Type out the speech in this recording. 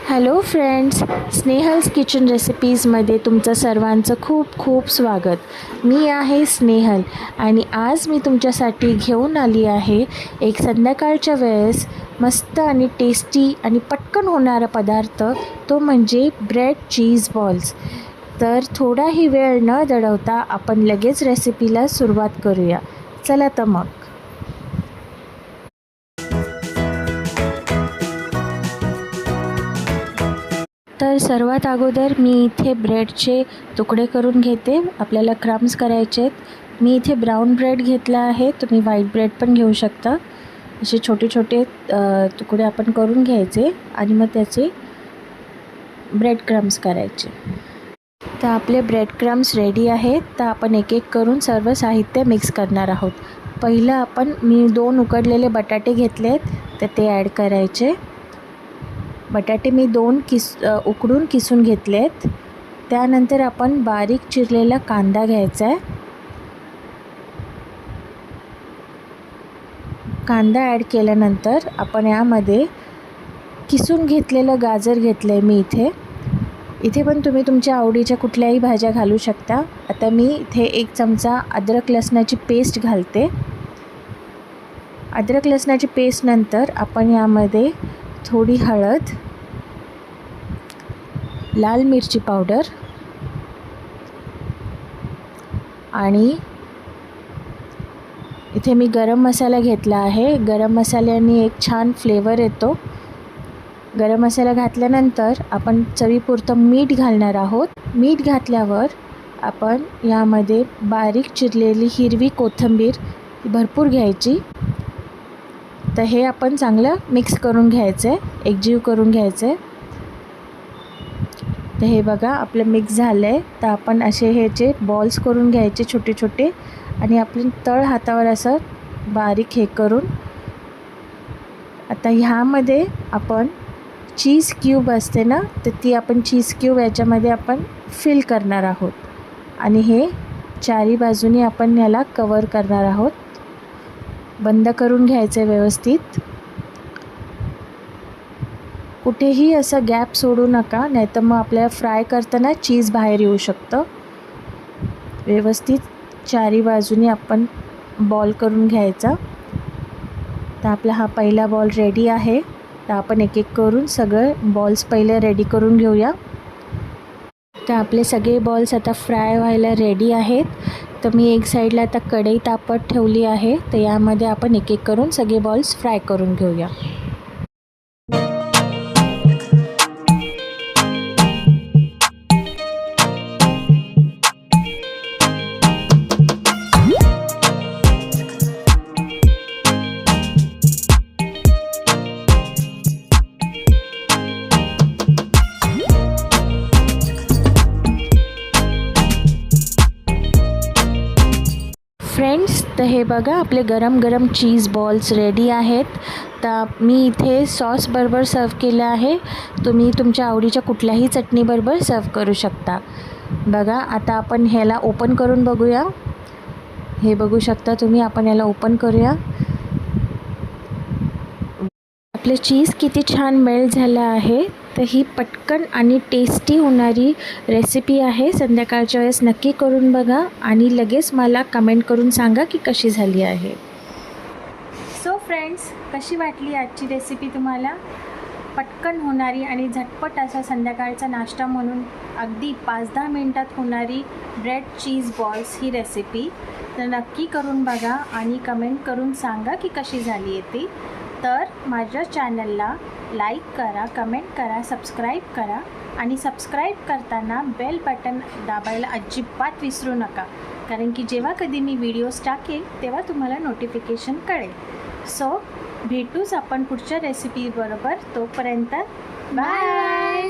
Hello friends, Snehal's kitchen रेसिपीजमध्ये तुमचं सर्वांचं खूप खूप स्वागत. मी आहे स्नेहल आणि आज मी तुमच्यासाठी घेऊन आली आहे एक संध्याकाळच्या वेळेस मस्त आणि टेस्टी आणि पटकन होणारा पदार्थ, तो म्हणजे ब्रेड चीज बॉल्स. तर थोडाही वेळ न दडवता आपण लगेच रेसिपीला सुरुवात करूया. चला तर मग. तर सर्वात अगोदर मी इथे ब्रेडचे तुकडे करून घेते. आपल्याला क्रम्स करायचे आहेत. मी इथे ब्राऊन ब्रेड घेतला आहे, तुम्ही व्हाईट ब्रेड पण घेऊ शकता. असे छोटे छोटे तुकडे आपण करून घ्यायचे आणि मग त्याचे ब्रेड क्रम्स करायचे. तर आपले ब्रेड क्रम्स रेडी आहेत. तर आपण एक एक करून सर्व साहित्य मिक्स करणार आहोत. पहिलं मी 2 उकडलेले बटाटे घेतलेत, तर ते ॲड करायचे. बटाटे मी 2 उकडून किसून घेतलेत. त्यानंतर आपण बारीक चिरलेला कांदा घ्यायचा आहे. कांदा ॲड केल्यानंतर आपण यामध्ये किसून घेतलेलं गाजर घेतलं आहे मी इथे पण तुम्ही तुमच्या आवडीच्या कुठल्याही भाज्या घालू शकता. आता मी इथे 1 चमचा अद्रक लसणाची पेस्ट घालते. अद्रक लसणाची पेस्ट नंतर आपण यामध्ये थोडी हळद, लाल मिरची पावडर आणि इथे मी गरम मसाला घेतला आहे. गरम मसाल्याने एक छान फ्लेवर येतो. गरम मसाला घातल्यानंतर आपण चवीपुरतं मीठ घालणार आहोत. मीठ घातल्यावर आपण यामध्ये बारीक चिरलेली हिरवी कोथिंबीर भरपूर घ्यायची. तर हे आपण चांगलं मिक्स करून घ्यायचं आहे, एकजीव करून घ्यायचं आहे. तर हे बघा आपलं मिक्स झालं आहे. तर आपण असे ह्याचे बॉल्स करून घ्यायचे छोटे छोटे आणि आपलं तळ हातावर असं बारीक हे करून. आता ह्यामध्ये आपण चीज क्यूब असते ना, तर ती आपण चीज क्यूब याच्यामध्ये आपण फिल करणार आहोत आणि हे चारी बाजूनी आपण याला कवर करणार आहोत. बंद करून घ्यायचं आहे व्यवस्थित. कुठेही असं गॅप सोडू नका, नाहीतर मग आपल्याला फ्राय करताना चीज बाहेर येऊ शकतं. व्यवस्थित चारी बाजूनी आपण बॉल करून घ्यायचा. तर आपला हा पहिला बॉल रेडी आहे. तर आपण एक एक करून सगळं बॉल्स पहिले रेडी करून घेऊया. तर आपले सगळे बॉल्स आता फ्राय व्हायला रेडी आहेत. तर मी एक साईडला आता कढई तापत ठेवली आहे. तर यामध्ये आपण एक एक करून सगळे बॉल्स फ्राय करून घेऊया. फ्रेंड्स, तर हे बघा आपले गरम गरम चीज बॉल्स रेडी आहेत. तर मी इथे सॉसबरोबर सर्व केलं आहे. तुम्ही तुमच्या आवडीच्या कुठल्याही चटणीबरोबर सर्व करू शकता. बघा आता आपण ह्याला ओपन करून बघूया. हे बघू शकता तुम्ही. आपण याला ओपन करूया. आपलं चीज किती छान मेल्ट झालं आहे. तर ही पटकन आणि टेस्टी होणारी रेसिपी आहे. संध्याकाळच्या वेळेस नक्की करून बघा आणि लगेच मला कमेंट करून सांगा की कशी झाली आहे. सो फ्रेंड्स, कशी वाटली आजची रेसिपी तुम्हाला? पटकन होणारी आणि झटपट असा संध्याकाळचा नाश्ता म्हणून अगदी 5-10 मिनटात होणारी ब्रेड चीज बॉल्स ही रेसिपी. तर नक्की करून बघा आणि कमेंट करून सांगा की कशी झाली आहे ती. तर माझ्या चॅनलला लाईक करा, कमेंट करा, सबस्क्राईब करा आणि सबस्क्राईब करताना बेल बटन दाबायला अजिबात विसरू नका, कारण की जेव्हा कधी मी व्हिडिओज टाकेल तेव्हा तुम्हाला नोटिफिकेशन कळेल. सो भेटूच आपण पुढच्या रेसिपीबरोबर. तोपर्यंत बाय.